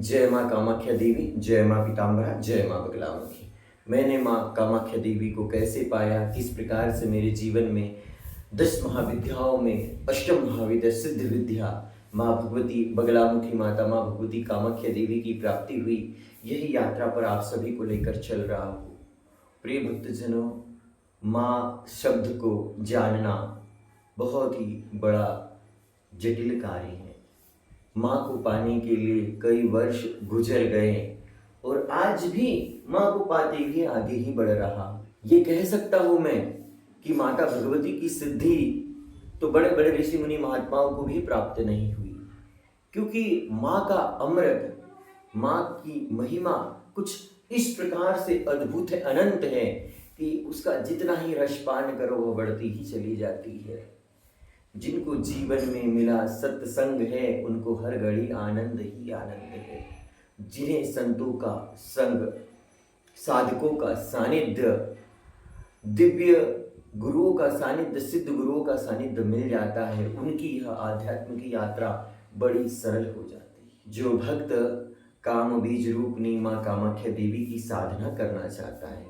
जय माँ कामाख्या देवी, जय माँ पीताम्बरा, जय माँ बगलामुखी। मैंने माँ कामाख्या देवी को कैसे पाया, किस प्रकार से मेरे जीवन में 10 महाविद्याओं में अष्टम महाविद्या सिद्ध विद्या माँ भगवती बगलामुखी माता माँ भगवती कामाख्या देवी की प्राप्ति हुई, यही यात्रा पर आप सभी को लेकर चल रहा हूँ। प्रिय भक्तजनों, माँ शब्द को जानना बहुत ही बड़ा जटिल कार्य है। माँ को पाने के लिए कई वर्ष गुजर गए और आज भी माँ को पाते हुए आगे ही बढ़ रहा। ये कह सकता हूँ मैं कि माता भगवती की सिद्धि तो बड़े बड़े ऋषि मुनि महात्माओं को भी प्राप्त नहीं हुई, क्योंकि माँ का अमृत, माँ की महिमा कुछ इस प्रकार से अद्भुत है, अनंत है कि उसका जितना ही रसपान करो वह बढ़ती ही चली जाती है। जिनको जीवन में मिला सत्संग है, उनको हर घड़ी आनंद ही आनंद है। जिन्हें संतों का संग, साधकों का सानिध्य, दिव्य गुरुओं का सानिध्य, सिद्ध गुरुओं का सानिध्य मिल जाता है, उनकी यह आध्यात्मिक यात्रा बड़ी सरल हो जाती है। जो भक्त काम बीज रूपनी माँ कामाख्या देवी की साधना करना चाहता है,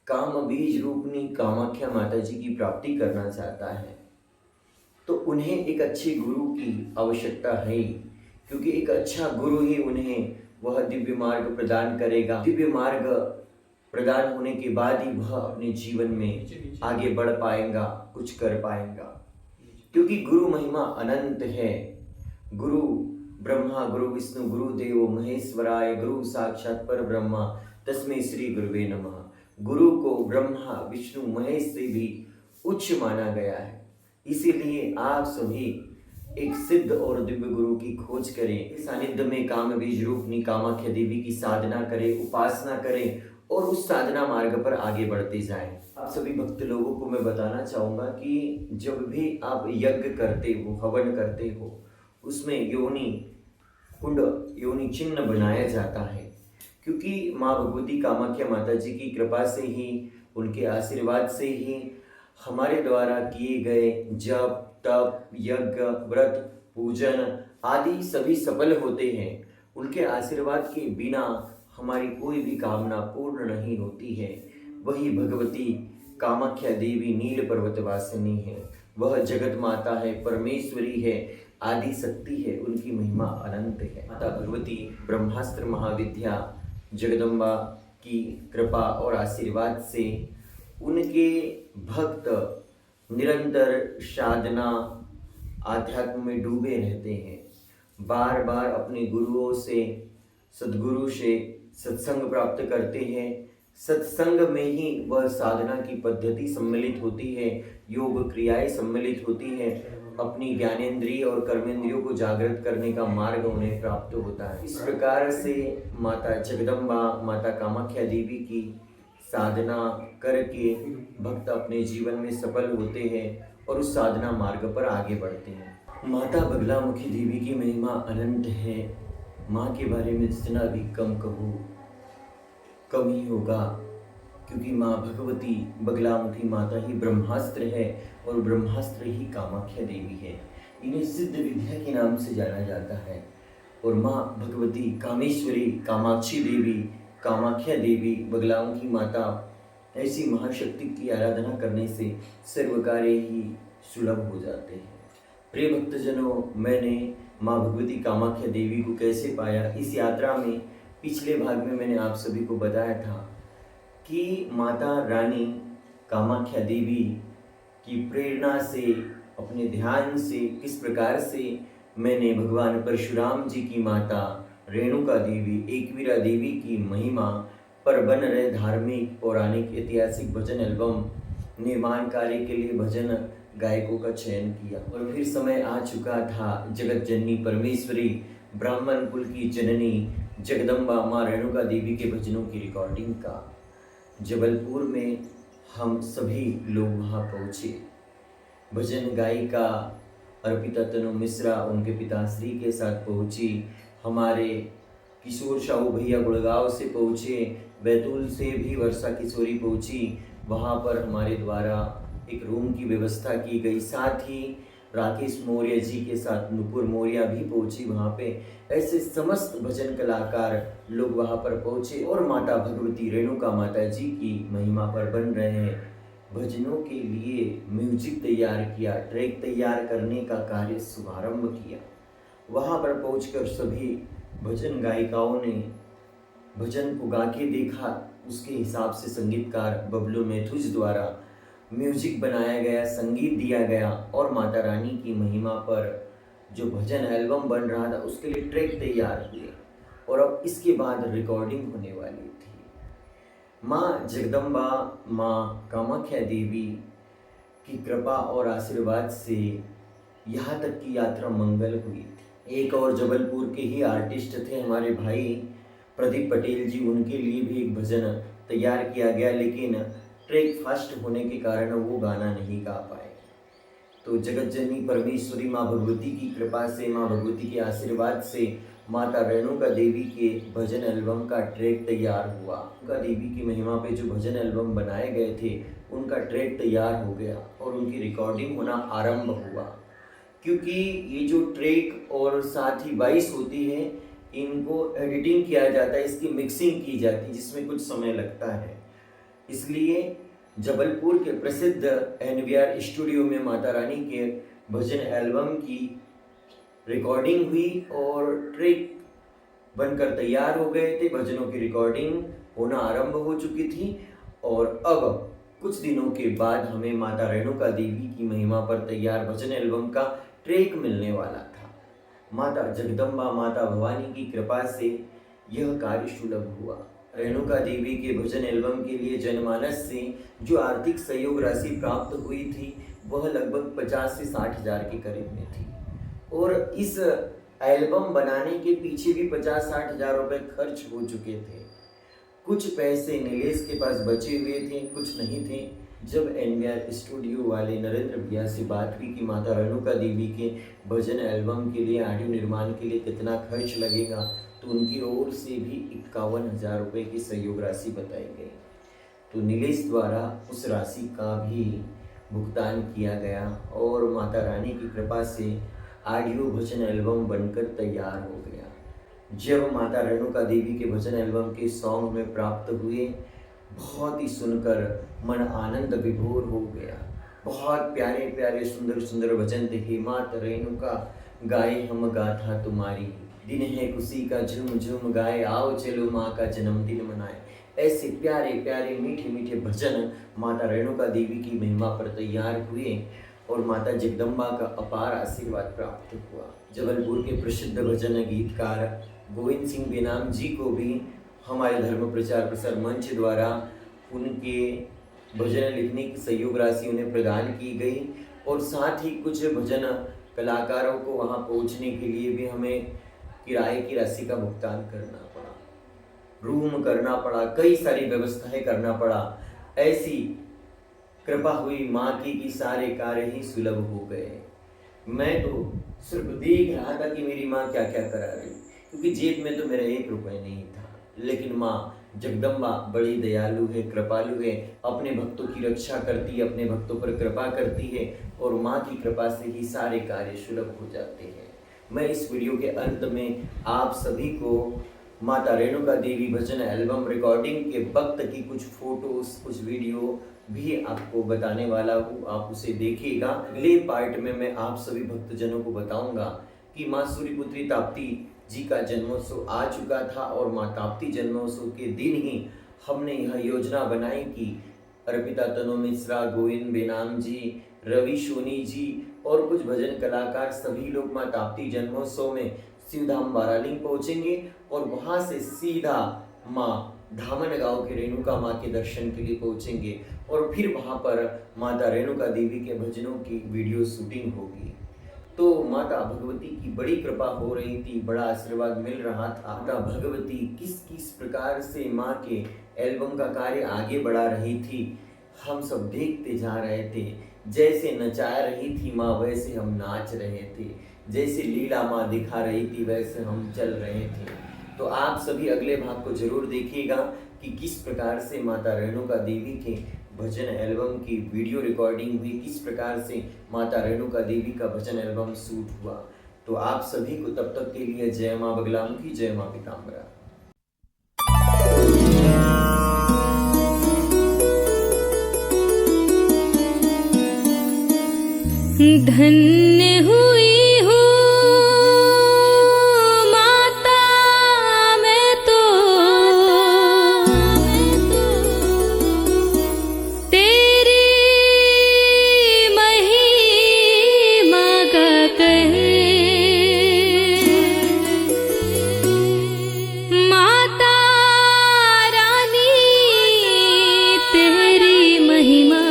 काम बीज रूपनी कामाख्या माता जी की प्राप्ति करना चाहता है, तो उन्हें एक अच्छे गुरु की आवश्यकता है, क्योंकि एक अच्छा गुरु ही उन्हें वह दिव्य मार्ग प्रदान करेगा। दिव्य मार्ग प्रदान होने के बाद ही वह अपने जीवन में आगे बढ़ पाएगा, कुछ कर पाएगा, क्योंकि गुरु महिमा अनंत है। गुरु ब्रह्मा गुरु विष्णु गुरु देवो महेश्वराय, गुरु साक्षात पर ब्रह्मा तस्मै श्री गुरुवे नमः। गुरु को ब्रह्मा विष्णु महेश से भी उच्च माना गया है। इसीलिए आप सभी एक सिद्ध और दिव्य गुरु की खोज करें, इस सानिध्य में काम बीज रूपनी कामाख्या देवी की साधना करें, उपासना करें और उस साधना मार्ग पर आगे बढ़ते जाएं। आप सभी भक्त लोगों को मैं बताना चाहूँगा कि जब भी आप यज्ञ करते हो, हवन करते हो, उसमें योनि कुंड, योनि चिन्ह बनाया जाता है, क्योंकि माँ भगवती कामाख्या माता जी की कृपा से ही, उनके आशीर्वाद से ही हमारे द्वारा किए गए जप तप यज्ञ व्रत पूजन आदि सभी सफल होते हैं। उनके आशीर्वाद के बिना हमारी कोई भी कामना पूर्ण नहीं होती है। वही भगवती कामाख्या देवी नील पर्वतवासिनी है, वह जगत माता है, परमेश्वरी है, आदि शक्ति है, उनकी महिमा अनंत है। माता भगवती ब्रह्मास्त्र महाविद्या जगदम्बा की कृपा और आशीर्वाद से उनके भक्त निरंतर साधना आध्यात्म में डूबे रहते हैं, बार बार अपने गुरुओं से, सद्गुरु से सत्संग प्राप्त करते हैं। सत्संग में ही वह साधना की पद्धति सम्मिलित होती है, योग क्रियाएं सम्मिलित होती है, अपनी ज्ञानेंद्रिय और कर्मेंद्रियों को जागृत करने का मार्ग उन्हें प्राप्त होता है। इस प्रकार से माता जगदम्बा, माता कामाख्या देवी की साधना करके भक्त अपने जीवन में सफल होते हैं और उस साधना मार्ग पर आगे बढ़ते हैं। माता बगलामुखी देवी की महिमा अनंत है। माँ के बारे में जितना भी कम कहूँ कम ही होगा, क्योंकि माँ भगवती बगलामुखी माता ही ब्रह्मास्त्र है और ब्रह्मास्त्र ही कामाख्या देवी है। इन्हें सिद्ध विद्या के नाम से जाना जाता है। और माँ भगवती कामेश्वरी, कामाक्षी देवी, कामाख्या देवी, बगलामुखी माता, ऐसी महाशक्ति की आराधना करने से सर्व कार्य ही सुलभ हो जाते हैं। प्रिय भक्तजनों, मैंने माँ भगवती कामाख्या देवी को कैसे पाया, इस यात्रा में पिछले भाग में मैंने आप सभी को बताया था कि माता रानी कामाख्या देवी की प्रेरणा से, अपने ध्यान से, किस प्रकार से मैंने भगवान परशुराम जी की माता रेणुका देवी, एकवीरा देवी की महिमा पर बन रहे धार्मिक पौराणिक ऐतिहासिक भजन एल्बम निर्माण कार्य के लिए भजन गायकों का चयन किया। और फिर समय आ चुका था जगत जननी परमेश्वरी, ब्राह्मण कुल की जननी जगदम्बा माँ रेणुका देवी के भजनों की रिकॉर्डिंग का। जबलपुर में हम सभी लोग वहाँ पहुँचे। भजन गायिका अर्पिता तनु मिश्रा उनके पिताश्री के साथ पहुँची। हमारे किशोर साहू भैया गुड़गांव से पहुँचे, बैतूल से भी वर्षा किशोरी पहुँची। वहाँ पर हमारे द्वारा एक रूम की व्यवस्था की गई, साथ ही राकेश मौर्य जी के साथ नुपुर मौर्य भी पहुंची वहाँ पे। ऐसे समस्त भजन कलाकार लोग वहाँ पर पहुंचे और माता भगवती रेणुका माता जी की महिमा पर बन रहे हैं भजनों के लिए म्यूजिक तैयार किया, ट्रैक तैयार करने का कार्य शुभारंभ किया। वहाँ पर पहुंचकर सभी भजन गायिकाओं ने भजन को गा के देखा। उसके हिसाब से संगीतकार बबलू मैथुज द्वारा म्यूजिक बनाया गया, संगीत दिया गया और माता रानी की महिमा पर जो भजन एल्बम बन रहा था उसके लिए ट्रैक तैयार हुए और अब इसके बाद रिकॉर्डिंग होने वाली थी। माँ जगदम्बा, माँ कामाख्या देवी की कृपा और आशीर्वाद से यहाँ तक की यात्रा मंगल हुई थी। एक और जबलपुर के ही आर्टिस्ट थे हमारे भाई प्रदीप पटेल जी, उनके लिए भी एक भजन तैयार किया गया, लेकिन ट्रैक फास्ट होने के कारण वो गाना नहीं गा पाए। तो जगत जननी परमेश्वरी माँ भगवती की कृपा से, माँ भगवती के आशीर्वाद से माता रेणुका देवी के भजन एल्बम का ट्रैक तैयार हुआ। रेणुका देवी की महिमा पे जो भजन एल्बम बनाए गए थे उनका ट्रैक तैयार हो गया और उनकी रिकॉर्डिंग होना आरंभ हुआ। क्योंकि ये जो ट्रैक और साथ ही वॉइस होती है, इनको एडिटिंग किया जाता है, इसकी मिक्सिंग की जाती है, जिसमें कुछ समय लगता है। इसलिए जबलपुर के प्रसिद्ध NVR स्टूडियो में माता रानी के भजन एल्बम की रिकॉर्डिंग हुई और ट्रैक बनकर तैयार हो गए थे। भजनों की रिकॉर्डिंग होना आरंभ हो चुकी थी और अब कुछ दिनों के बाद हमें माता रेणुका देवी की महिमा पर तैयार भजन एल्बम का ट्रैक मिलने वाला था। माता जगदम्बा, माता भवानी की कृपा से यह कार्य सुलभ हुआ। रेणुका देवी के भजन एल्बम के लिए जनमानस से जो आर्थिक सहयोग राशि प्राप्त हुई थी वह लगभग 50 से 60 हज़ार के करीब में थी और इस एल्बम बनाने के पीछे भी 50-60 हज़ार रुपये खर्च हो चुके थे। कुछ पैसे नीलेश के पास बचे हुए थे, कुछ नहीं थे। जब NVR स्टूडियो वाले नरेंद्र भैया से बात हुई कि माता रेणुका देवी के भजन एल्बम के लिए ऑडियो निर्माण के लिए कितना खर्च लगेगा, तो उनकी ओर से भी 51 हज़ार रुपये की सहयोग राशि बताई गई। तो नीलेश द्वारा उस राशि का भी भुगतान किया गया और माता रानी की कृपा से ऑडियो भजन एल्बम बनकर तैयार हो गया। जब माता रेणुका देवी के भजन एल्बम के सॉन्ग में प्राप्त हुए, बहुत ही सुनकर मन आनंद विभोर हो गया। बहुत प्यारे प्यारे सुंदर सुंदर भजन थे। माता रेणुका गाए हम गाथा तुम्हारी, दिन है खुशी का झूम झूम गाए, आओ चलो माँ का जन्मदिन मनाए। ऐसे प्यारे प्यारे मीठे मीठे भजन माता रेणुका देवी की महिमा पर तैयार हुए और माता जगदम्बा का अपार आशीर्वाद प्राप्त हुआ। जबलपुर के प्रसिद्ध भजन गीतकार गोविंद सिंह बेनाम जी को भी हमारे धर्म प्रचार प्रसार मंच द्वारा उनके भजन लिखने की सहयोग राशि उन्हें प्रदान की गई और साथ ही कुछ भजन कलाकारों को वहां पहुंचने के लिए भी हमें किराए की राशि का भुगतान करना पड़ा, रूम करना पड़ा, कई सारी व्यवस्थाएं करना पड़ा। ऐसी कृपा हुई माँ की कि सारे कार्य ही सुलभ हो गए। मैं तो सिर्फ देख रहा था कि मेरी माँ क्या क्या करा रही, क्योंकि जेब में तो मेरा 1 रुपये नहीं था। लेकिन माँ जगदम्बा बड़ी दयालु है, कृपालु है, अपने भक्तों की रक्षा करती है, अपने भक्तों पर कृपा करती है और माँ की कृपा से ही सारे कार्य सुलभ हो जाते हैं। मैं इस वीडियो के अंत में आप सभी को माता रेणुका देवी भजन एल्बम रिकॉर्डिंग के वक्त की कुछ फोटोज, कुछ वीडियो भी आपको बताने वाला हूँ, आप उसे देखिएगा। अगले पार्ट में मैं आप सभी भक्तजनों को बताऊंगा कि माँ सूर्यपुत्री ताप्ती जी का जन्मोत्सव आ चुका था और माँ ताप्ती जन्मोत्सव के दिन ही हमने यह योजना बनाई कि अर्पिता तनु मिश्रा, गोविंद बेनाम जी, रवि सोनी जी और कुछ भजन कलाकार सभी लोग माँ ताप्ती जन्मोत्सव में शिवधाम बारालिंग पहुंचेंगे और वहां से सीधा माँ धामन गांव के रेणुका माँ के दर्शन के लिए पहुंचेंगे और फिर वहां पर माता रेणुका देवी के भजनों की वीडियो शूटिंग होगी। तो माता भगवती की बड़ी कृपा हो रही थी, बड़ा आशीर्वाद मिल रहा था। माता भगवती किस किस प्रकार से माँ के एल्बम का कार्य आगे बढ़ा रही थी, हम सब देखते जा रहे थे। जैसे नचा रही थी माँ वैसे हम नाच रहे थे, जैसे लीला माँ दिखा रही थी वैसे हम चल रहे थे। तो आप सभी अगले भाग को जरूर देखिएगा कि किस प्रकार से माता रेणुका देवी के भजन एल्बम की वीडियो रिकॉर्डिंग हुई, किस प्रकार से माता रेणुका देवी का भजन एल्बम शूट हुआ। तो आप सभी को तब तक के लिए जय माँ बगलामुखी, जय माँ पीताम्बरा। धन्य हुई हूँ माता मैं तो, तेरी महिमा का कहे। माता रानी तेरी महिमा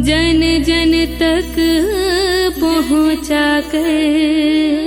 जन जन तक पहुँचा कर